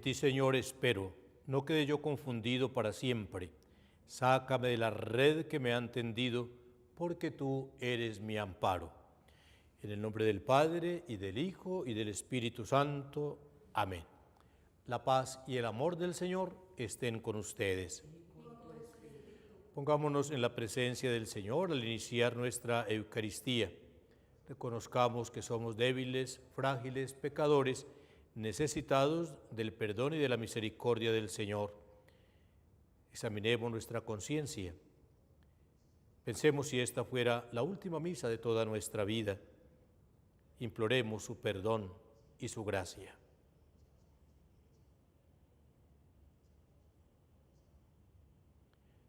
En ti, Señor, espero. No quede yo confundido para siempre. Sácame de la red que me han tendido, porque tú eres mi amparo. En el nombre del Padre, y del Hijo, y del Espíritu Santo. Amén. La paz y el amor del Señor estén con ustedes. Pongámonos en la presencia del Señor al iniciar nuestra Eucaristía. Reconozcamos que somos débiles, frágiles, pecadores, necesitados del perdón y de la misericordia del Señor. Examinemos nuestra conciencia. Pensemos si esta fuera la última misa de toda nuestra vida. Imploremos su perdón y su gracia.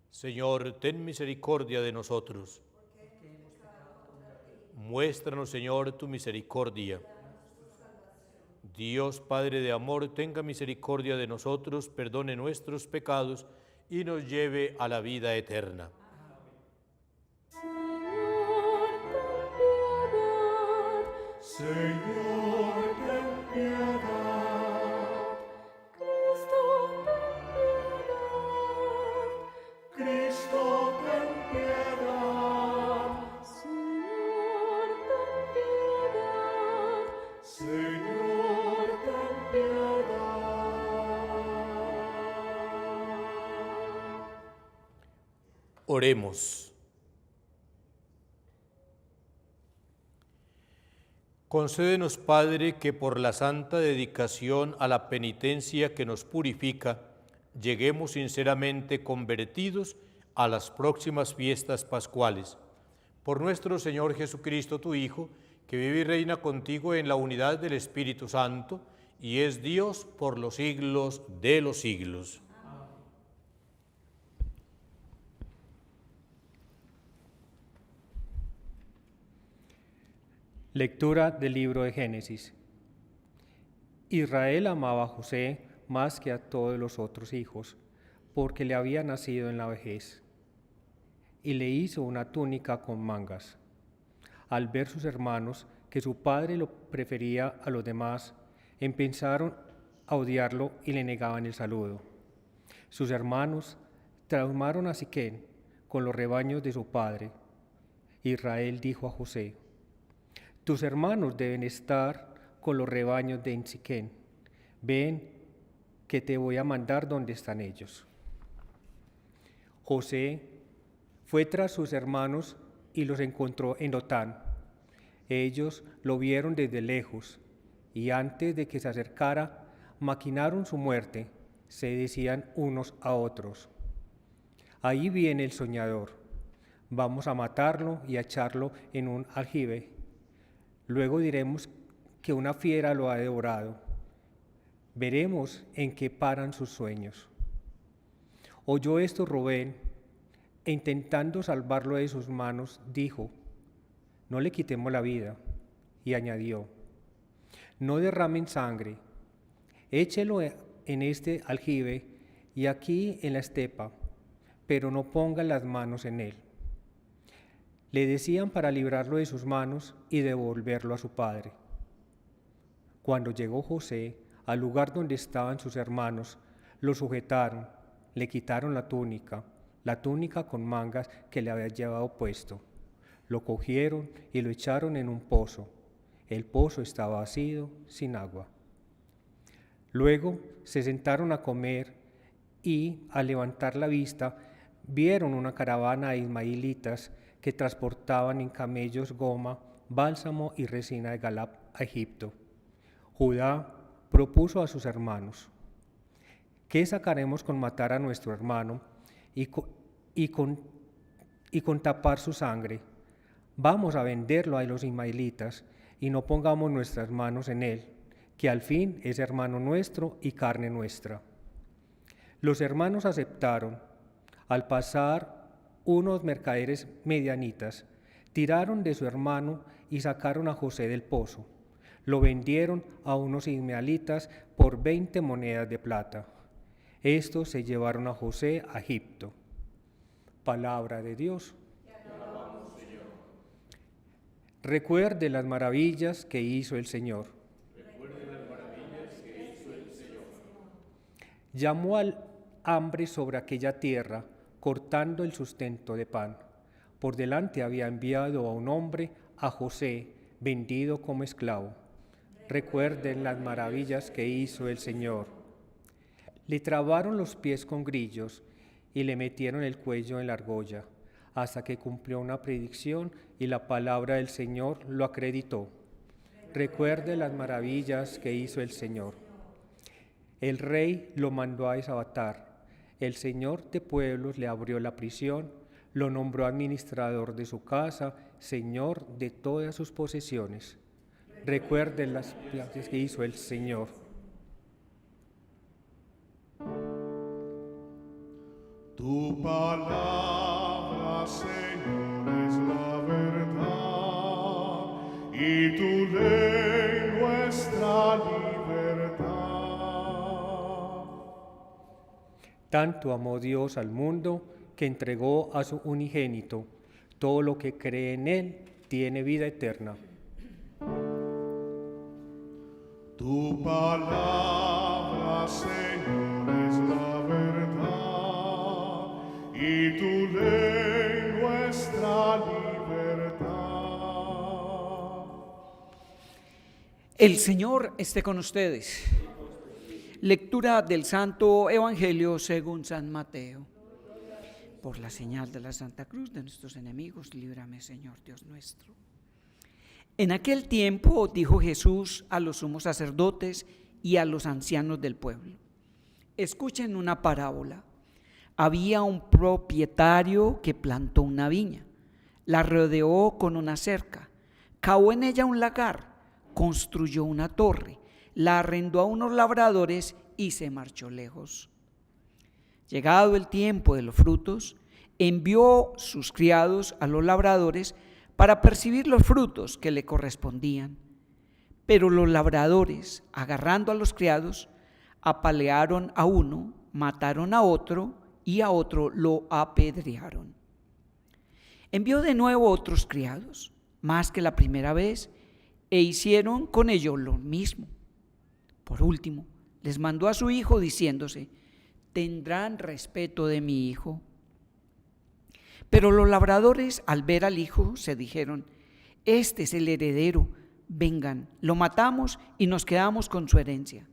Señor, ten misericordia de nosotros. Muéstranos, Señor, tu misericordia. Dios Padre de amor, tenga misericordia de nosotros, perdone nuestros pecados y nos lleve a la vida eterna. Señor, ten piedad. Cristo, ten piedad. Cristo, ten piedad. Señor, ten piedad. Señor, ten piedad. Oremos. Concédenos, Padre, que por la santa dedicación a la penitencia que nos purifica, lleguemos sinceramente convertidos a las próximas fiestas pascuales. Por nuestro Señor Jesucristo, tu Hijo, que vive y reina contigo en la unidad del Espíritu Santo, y es Dios por los siglos de los siglos. Lectura del libro de Génesis. Israel amaba a José más que a todos los otros hijos, porque le había nacido en la vejez, y le hizo una túnica con mangas. Al ver sus hermanos que su padre lo prefería a los demás, empezaron a odiarlo y le negaban el saludo. Sus hermanos traumaron a Siquén con los rebaños de su padre. Israel dijo a José: tus hermanos deben estar con los rebaños de Siquén. Ven, que te voy a mandar donde están ellos. José fue tras sus hermanos y los encontró en Dotán. Ellos lo vieron desde lejos, y antes de que se acercara, maquinaron su muerte. Se decían unos a otros: ahí viene el soñador. Vamos a matarlo y a echarlo en un aljibe. Luego diremos que una fiera lo ha devorado. Veremos en qué paran sus sueños. Oyó esto Rubén, e intentando salvarlo de sus manos, dijo: no le quitemos la vida. Y añadió: no derramen sangre. Échelo en este aljibe y aquí en la estepa, pero no pongan las manos en él. Le decían para librarlo de sus manos y devolverlo a su padre. Cuando llegó José al lugar donde estaban sus hermanos, lo sujetaron, le quitaron la túnica con mangas que le había llevado puesto. Lo cogieron y lo echaron en un pozo. El pozo estaba vacío, sin agua. Luego se sentaron a comer y, al levantar la vista, vieron una caravana de ismaelitas que transportaban en camellos goma, bálsamo y resina de Galad a Egipto. Judá propuso a sus hermanos: ¿qué sacaremos con matar a nuestro hermano y con tapar su sangre? Vamos a venderlo a los ismaelitas y no pongamos nuestras manos en él, que al fin es hermano nuestro y carne nuestra. Los hermanos aceptaron. Al pasar unos mercaderes medianitas, tiraron de su hermano y sacaron a José del pozo. Lo vendieron a unos ismaelitas por 20 monedas de plata. Estos se llevaron a José a Egipto. Palabra de Dios. Te alabamos, Señor. Recuerde las maravillas que hizo el Señor. Recuerde las maravillas que hizo el Señor. Llamó al hambre sobre aquella tierra, cortando el sustento de pan. Por delante había enviado a un hombre, a José, vendido como esclavo. Recuerden las maravillas que hizo el Señor. Le trabaron los pies con grillos y le metieron el cuello en la argolla, hasta que cumplió una predicción y la palabra del Señor lo acreditó. Recuerde las maravillas que hizo el Señor. El rey lo mandó a desabatar. El Señor de pueblos le abrió la prisión, lo nombró administrador de su casa, Señor de todas sus posesiones. Recuerden las maravillas que hizo el Señor. Tu palabra, Señor, es la verdad, y tu ley nuestra libertad. Tanto amó Dios al mundo que entregó a su unigénito. Todo lo que cree en Él tiene vida eterna. Tu palabra, Señor, es la verdad, y tu ley nuestra libertad. El Señor esté con ustedes. Lectura del Santo Evangelio según San Mateo. Por la señal de la Santa Cruz de nuestros enemigos, líbrame, Señor Dios nuestro. En aquel tiempo dijo Jesús a los sumos sacerdotes y a los ancianos del pueblo: escuchen una parábola. Había un propietario que plantó una viña, la rodeó con una cerca, cavó en ella un lagar, construyó una torre, la arrendó a unos labradores y se marchó lejos. Llegado el tiempo de los frutos, envió sus criados a los labradores para percibir los frutos que le correspondían. Pero los labradores, agarrando a los criados, apalearon a uno, mataron a otro y a otro lo apedrearon. Envió de nuevo otros criados, más que la primera vez, e hicieron con ellos lo mismo. Por último, les mandó a su hijo diciéndose: tendrán respeto de mi hijo. Pero los labradores, al ver al hijo, se dijeron: este es el heredero, vengan, lo matamos y nos quedamos con su herencia.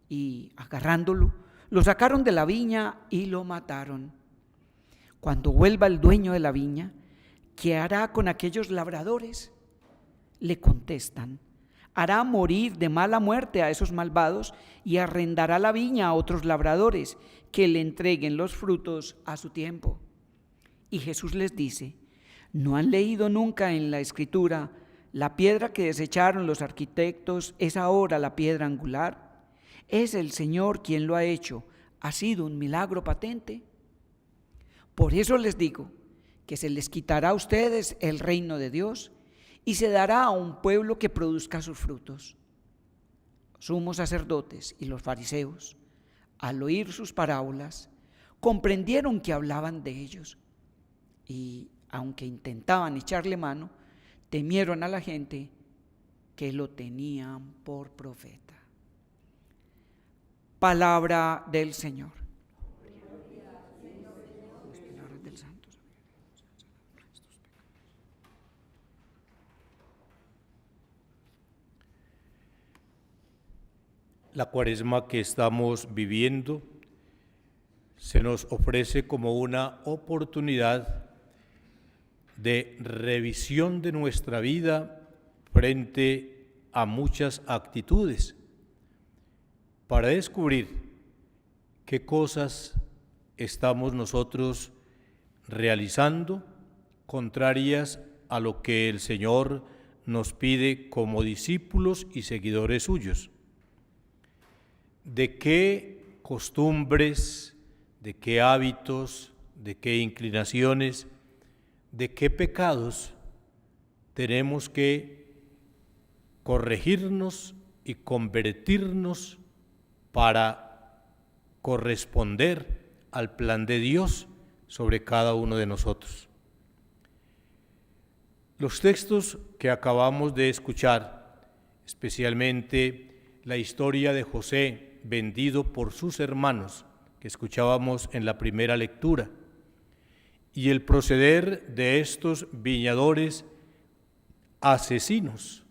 Y agarrándolo, lo sacaron de la viña y lo mataron. Cuando vuelva el dueño de la viña, ¿qué hará con aquellos labradores? Le contestan: hará morir de mala muerte a esos malvados y arrendará la viña a otros labradores que le entreguen los frutos a su tiempo. Y Jesús les dice: ¿no han leído nunca en la Escritura: la piedra que desecharon los arquitectos es ahora la piedra angular? Es el Señor quien lo ha hecho, ha sido un milagro patente. Por eso les digo que se les quitará a ustedes el reino de Dios y se dará a un pueblo que produzca sus frutos. Los sumos sacerdotes y los fariseos, al oír sus parábolas, comprendieron que hablaban de ellos y, aunque intentaban echarle mano, temieron a la gente que lo tenían por profeta. Palabra del Señor. Las palabras del Santo. La Cuaresma que estamos viviendo se nos ofrece como una oportunidad de revisión de nuestra vida frente a muchas actitudes, para descubrir qué cosas estamos nosotros realizando contrarias a lo que el Señor nos pide como discípulos y seguidores suyos. ¿De qué costumbres, de qué hábitos, de qué inclinaciones, de qué pecados tenemos que corregirnos y convertirnos para corresponder al plan de Dios sobre cada uno de nosotros? Los textos que acabamos de escuchar, especialmente la historia de José vendido por sus hermanos, que escuchábamos en la primera lectura. Y el proceder de estos viñadores asesinos,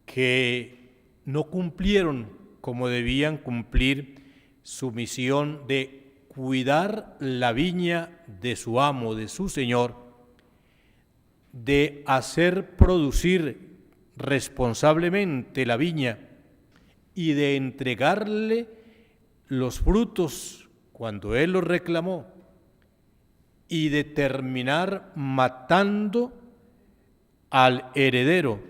que no cumplieron como debían cumplir su misión de cuidar la viña de su amo, de su señor, de hacer producir responsablemente la viña y de entregarle los frutos cuando él los reclamó, y de terminar matando al heredero,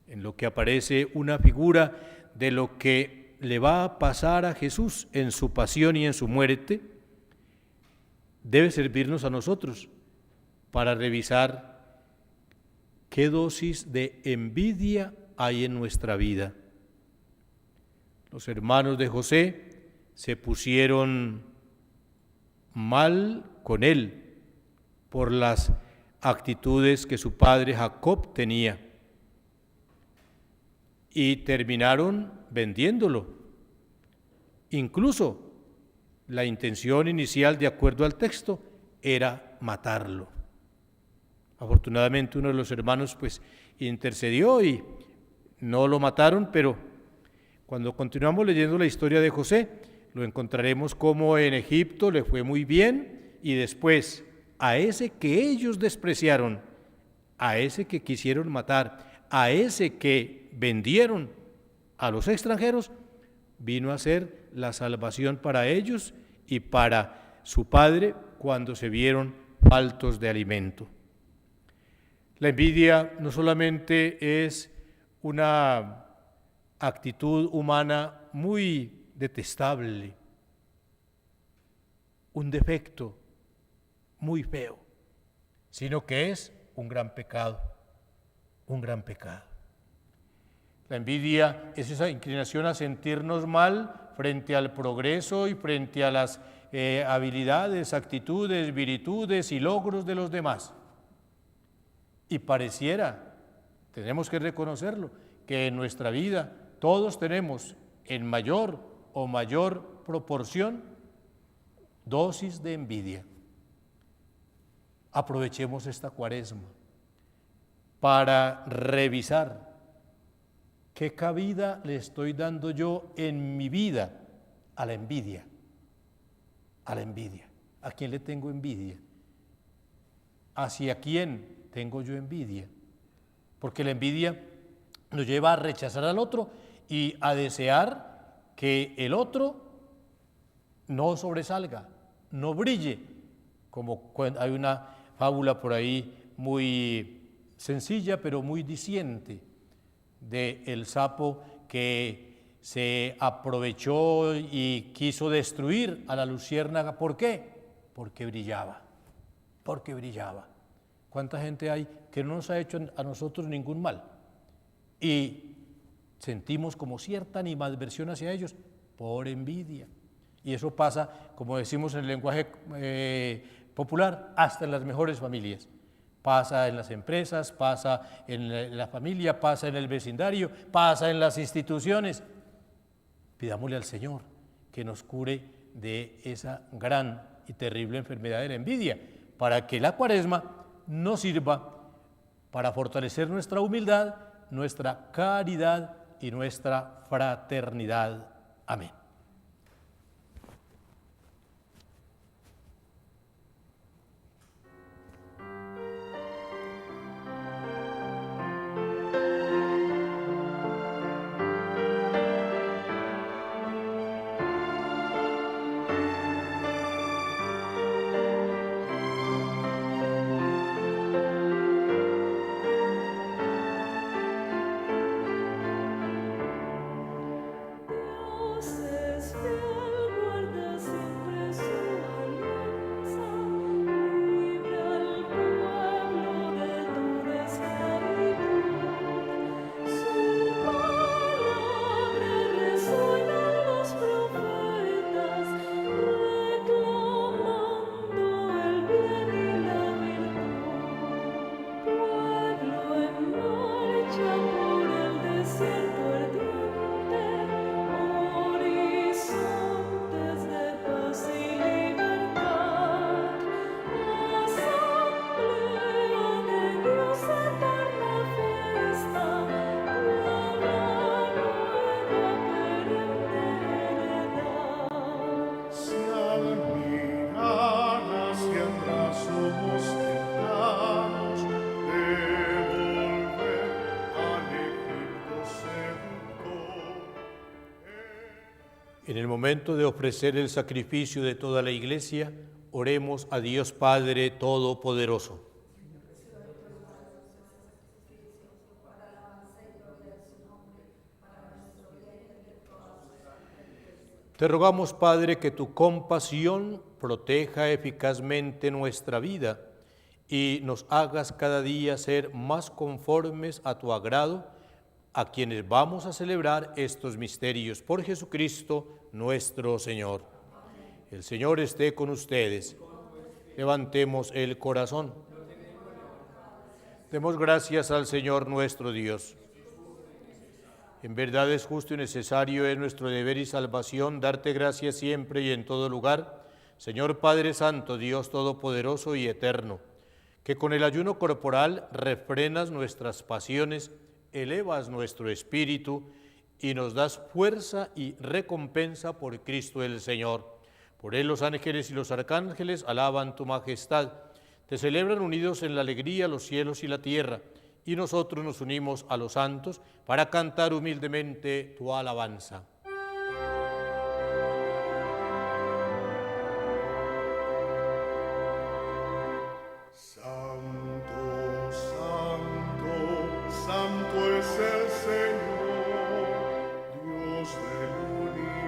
en lo que aparece una figura de lo que le va a pasar a Jesús en su pasión y en su muerte, debe servirnos a nosotros para revisar qué dosis de envidia hay en nuestra vida. Los hermanos de José se pusieron mal con él por las actitudes que su padre Jacob tenía y terminaron vendiéndolo. Incluso la intención inicial, de acuerdo al texto, era matarlo. Afortunadamente uno de los hermanos pues intercedió y no lo mataron, pero cuando continuamos leyendo la historia de José, lo encontraremos como en Egipto le fue muy bien y después a ese que ellos despreciaron, a ese que quisieron matar, a ese que vendieron a los extranjeros, vino a ser la salvación para ellos y para su padre cuando se vieron faltos de alimento. La envidia no solamente es una actitud humana muy detestable, un defecto muy feo, sino que es un gran pecado, un gran pecado. La envidia es esa inclinación a sentirnos mal frente al progreso y frente a las habilidades, actitudes, virtudes y logros de los demás. Y pareciera, tenemos que reconocerlo, que en nuestra vida todos tenemos en mayor o mayor proporción dosis de envidia. Aprovechemos esta Cuaresma para revisar qué cabida le estoy dando yo en mi vida a la envidia. A la envidia. ¿A quién le tengo envidia? ¿Hacia quién tengo yo envidia? Porque la envidia nos lleva a rechazar al otro y a desear que el otro no sobresalga, no brille, como hay una fábula por ahí muy sencilla pero muy diciente de el sapo que se aprovechó y quiso destruir a la luciérnaga. ¿Por qué? Porque brillaba, porque brillaba. ¿Cuánta gente hay que no nos ha hecho a nosotros ningún mal y sentimos como cierta animadversión hacia ellos por envidia? Y eso pasa, como decimos en el lenguaje popular, hasta en las mejores familias. Pasa en las empresas, pasa en la familia, pasa en el vecindario, pasa en las instituciones. Pidámosle al Señor que nos cure de esa gran y terrible enfermedad de la envidia, para que la Cuaresma nos sirva para fortalecer nuestra humildad, nuestra caridad y nuestra fraternidad. Amén. Dios En el momento de ofrecer el sacrificio de toda la Iglesia, oremos a Dios Padre Todopoderoso. Te rogamos, Padre, que tu compasión proteja eficazmente nuestra vida y nos hagas cada día ser más conformes a tu agrado, a quienes vamos a celebrar estos misterios. Por Jesucristo nuestro Señor. El Señor esté con ustedes. Levantemos el corazón. Demos gracias al Señor nuestro Dios. En verdad es justo y necesario, es nuestro deber y salvación darte gracias siempre y en todo lugar, Señor Padre Santo, Dios Todopoderoso y Eterno, que con el ayuno corporal refrenas nuestras pasiones, elevas nuestro espíritu y nos das fuerza y recompensa por Cristo el Señor. Por él los ángeles y los arcángeles alaban tu majestad, te celebran unidos en la alegría los cielos y la tierra, y nosotros nos unimos a los santos para cantar humildemente tu alabanza. Santo, santo, santo es el Señor, Dios del universo.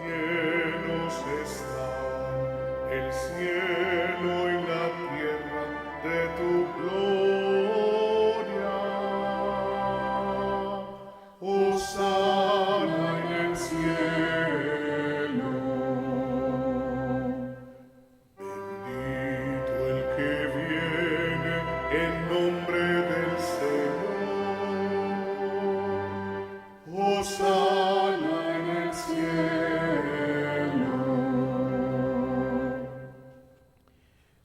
Llenos están el cielo y la tierra de tu gloria. Hosana en el cielo. Bendito el que viene en nombre del Señor. Hosana en el cielo.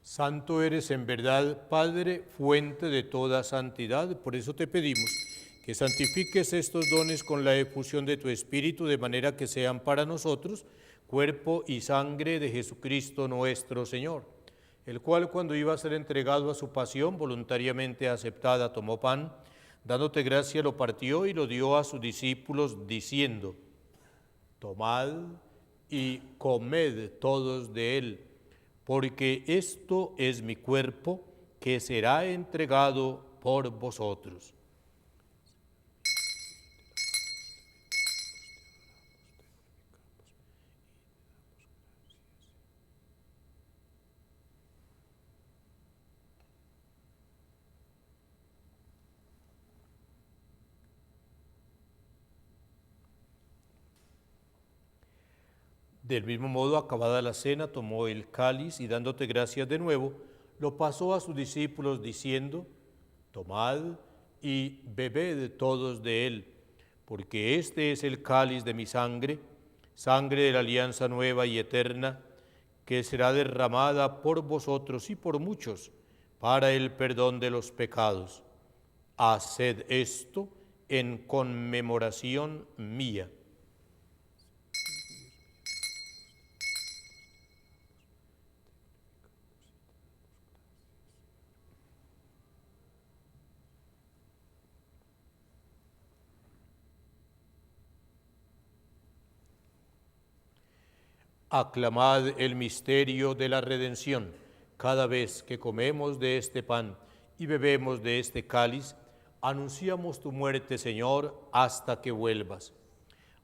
Santo eres en verdad, Padre, fuente de toda santidad. Por eso te pedimos que santifiques estos dones con la efusión de tu Espíritu, de manera que sean para nosotros cuerpo y sangre de Jesucristo nuestro Señor, el cual cuando iba a ser entregado a su pasión voluntariamente aceptada, tomó pan, dándote gracia lo partió y lo dio a sus discípulos, diciendo: tomad y comed todos de él, porque esto es mi cuerpo que será entregado por vosotros. Del mismo modo, acabada la cena, tomó el cáliz y dándote gracias de nuevo, lo pasó a sus discípulos diciendo: tomad y bebed todos de él, porque este es el cáliz de mi sangre, sangre de la alianza nueva y eterna, que será derramada por vosotros y por muchos para el perdón de los pecados. Haced esto en conmemoración mía. Aclamad el misterio de la redención. Cada vez que comemos de este pan y bebemos de este cáliz, anunciamos tu muerte, Señor, hasta que vuelvas.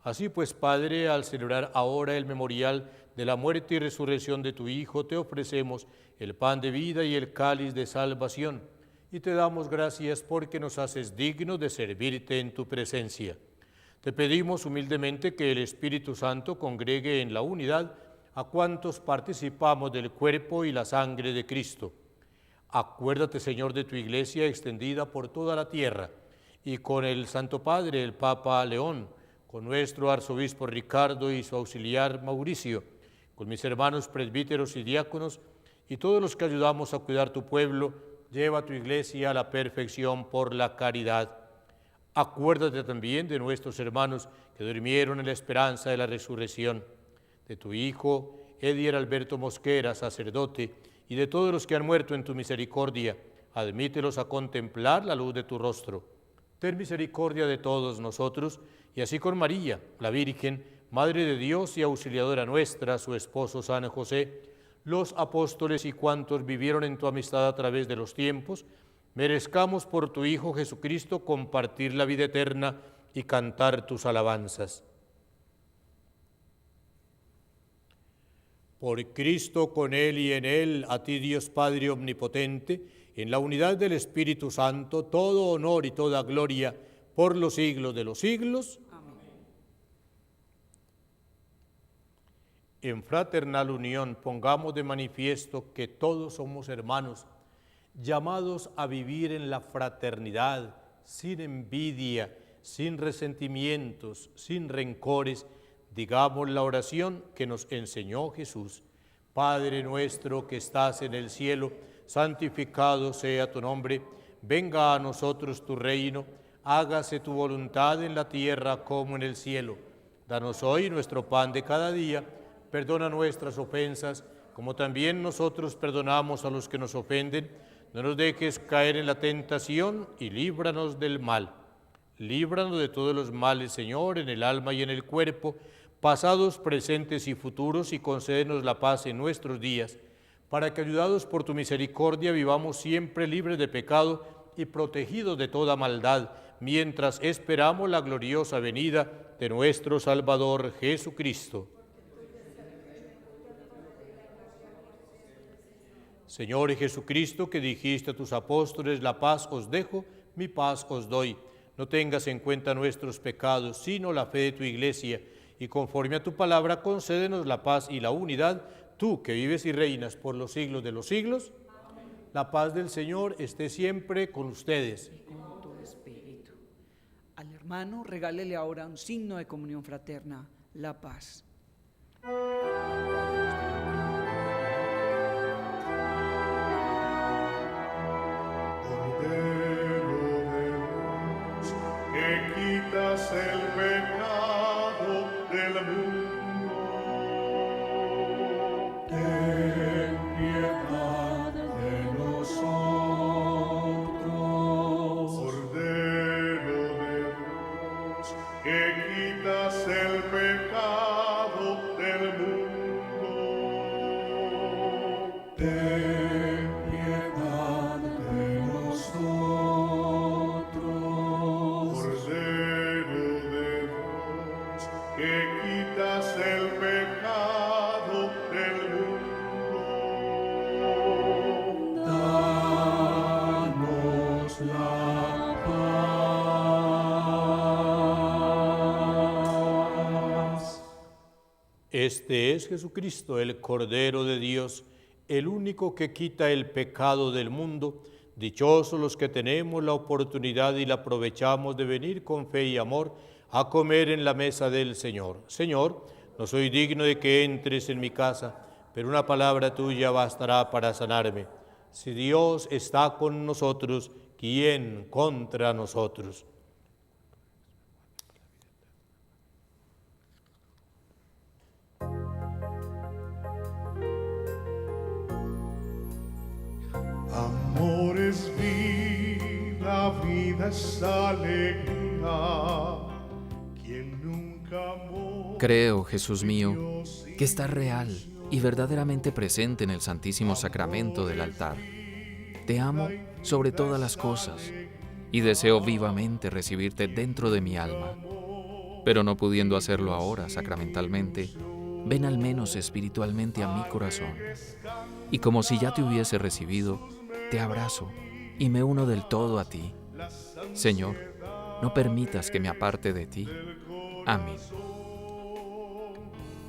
Así pues, Padre, al celebrar ahora el memorial de la muerte y resurrección de tu Hijo, te ofrecemos el pan de vida y el cáliz de salvación, y te damos gracias porque nos haces dignos de servirte en tu presencia. Te pedimos humildemente que el Espíritu Santo congregue en la unidad a cuantos participamos del cuerpo y la sangre de Cristo. Acuérdate, Señor, de tu Iglesia extendida por toda la tierra, y con el Santo Padre, el Papa León, con nuestro arzobispo Ricardo y su auxiliar Mauricio, con mis hermanos presbíteros y diáconos, y todos los que ayudamos a cuidar tu pueblo, lleva a tu Iglesia a la perfección por la caridad. Acuérdate también de nuestros hermanos que durmieron en la esperanza de la resurrección, de tu Hijo, Edier Alberto Mosquera, sacerdote, y de todos los que han muerto en tu misericordia. Admítelos a contemplar la luz de tu rostro. ten misericordia de todos nosotros, y así con María, la Virgen, Madre de Dios y auxiliadora nuestra, su esposo San José, los apóstoles y cuantos vivieron en tu amistad a través de los tiempos, merezcamos por tu Hijo Jesucristo compartir la vida eterna y cantar tus alabanzas. Por Cristo, con Él y en Él, a ti Dios Padre Omnipotente, en la unidad del Espíritu Santo, todo honor y toda gloria por los siglos de los siglos. Amén. En fraternal unión pongamos de manifiesto que todos somos hermanos, llamados a vivir en la fraternidad, sin envidia, sin resentimientos, sin rencores. Digamos la oración que nos enseñó Jesús. Padre nuestro que estás en el cielo, santificado sea tu nombre, venga a nosotros tu reino, hágase tu voluntad en la tierra como en el cielo. Danos hoy nuestro pan de cada día, perdona nuestras ofensas, como también nosotros perdonamos a los que nos ofenden. No nos dejes caer en la tentación y líbranos del mal. Líbranos de todos los males, Señor, en el alma y en el cuerpo, pasados, presentes y futuros, y concédenos la paz en nuestros días, para que, ayudados por tu misericordia, vivamos siempre libres de pecado y protegidos de toda maldad, mientras esperamos la gloriosa venida de nuestro Salvador Jesucristo. Señor Jesucristo, que dijiste a tus apóstoles, la paz os dejo, mi paz os doy. No tengas en cuenta nuestros pecados, sino la fe de tu Iglesia, y conforme a tu palabra, concédenos la paz y la unidad, tú que vives y reinas por los siglos de los siglos. Amén. La paz del Señor esté siempre con ustedes. Y con tu espíritu. Al hermano, regálele ahora un signo de comunión fraterna, la paz. Cordero de Dios, que quitas el pecado del mundo, ten piedad de nosotros. Cordero de Dios, que quitas el pecado del mundo, ten piedad de nosotros. Cordero de Dios, que quitas el pecado del mundo, danos la paz. Este es Jesucristo, el Cordero de Dios, el único que quita el pecado del mundo. Dichosos los que tenemos la oportunidad y la aprovechamos de venir con fe y amor a comer en la mesa del Señor. Señor, no soy digno de que entres en mi casa, pero una palabra tuya bastará para sanarme. Si Dios está con nosotros, ¿quién contra nosotros? Amor es vida, vida es alegría. Quien nunca amó. Creo, Jesús mío, que estás real y verdaderamente presente en el Santísimo Sacramento del altar. Te amo sobre todas las cosas y deseo vivamente recibirte dentro de mi alma. Pero no pudiendo hacerlo ahora sacramentalmente, ven al menos espiritualmente a mi corazón. Y como si ya te hubiese recibido, te abrazo y me uno del todo a ti. Señor, no permitas que me aparte de ti. Amén.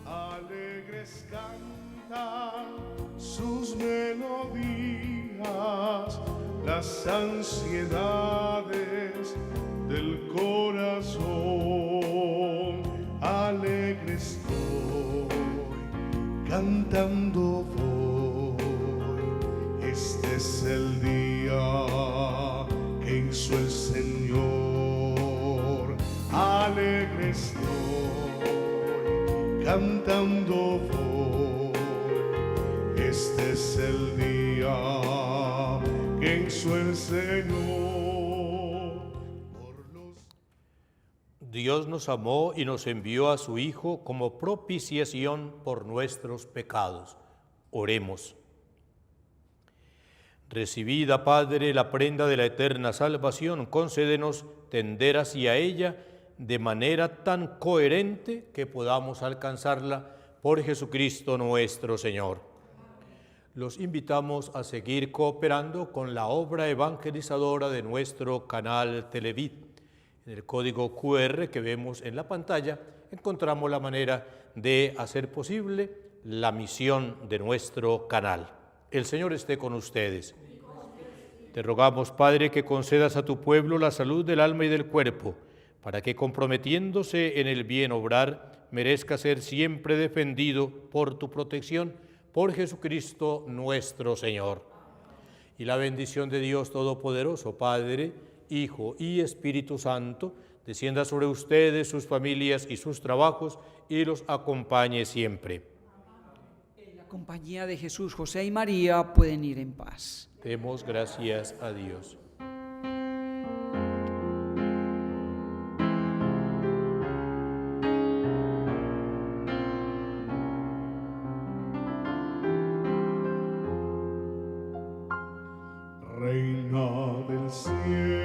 Alegres cantan sus melodías, las ansiedades del corazón. Alegre estoy, cantando voy. Este es el día que hizo el Señor. Alegre estoy, cantando voy. Este es el día que hizo el Señor. Por Dios nos amó y nos envió a su Hijo como propiciación por nuestros pecados. Oremos. Recibida, Padre, la prenda de la eterna salvación, concédenos tender hacia ella de manera tan coherente que podamos alcanzarla por Jesucristo nuestro Señor. Los invitamos a seguir cooperando con la obra evangelizadora de nuestro canal Televid. En el código QR que vemos en la pantalla encontramos la manera de hacer posible la misión de nuestro canal. El Señor esté con ustedes. Te rogamos, Padre, que concedas a tu pueblo la salud del alma y del cuerpo, para que, comprometiéndose en el bien obrar, merezca ser siempre defendido por tu protección, por Jesucristo nuestro Señor. Y la bendición de Dios Todopoderoso, Padre, Hijo y Espíritu Santo, descienda sobre ustedes, sus familias y sus trabajos, y los acompañe siempre. En la compañía de Jesús, José y María pueden ir en paz. Demos gracias a Dios. Reina del cielo.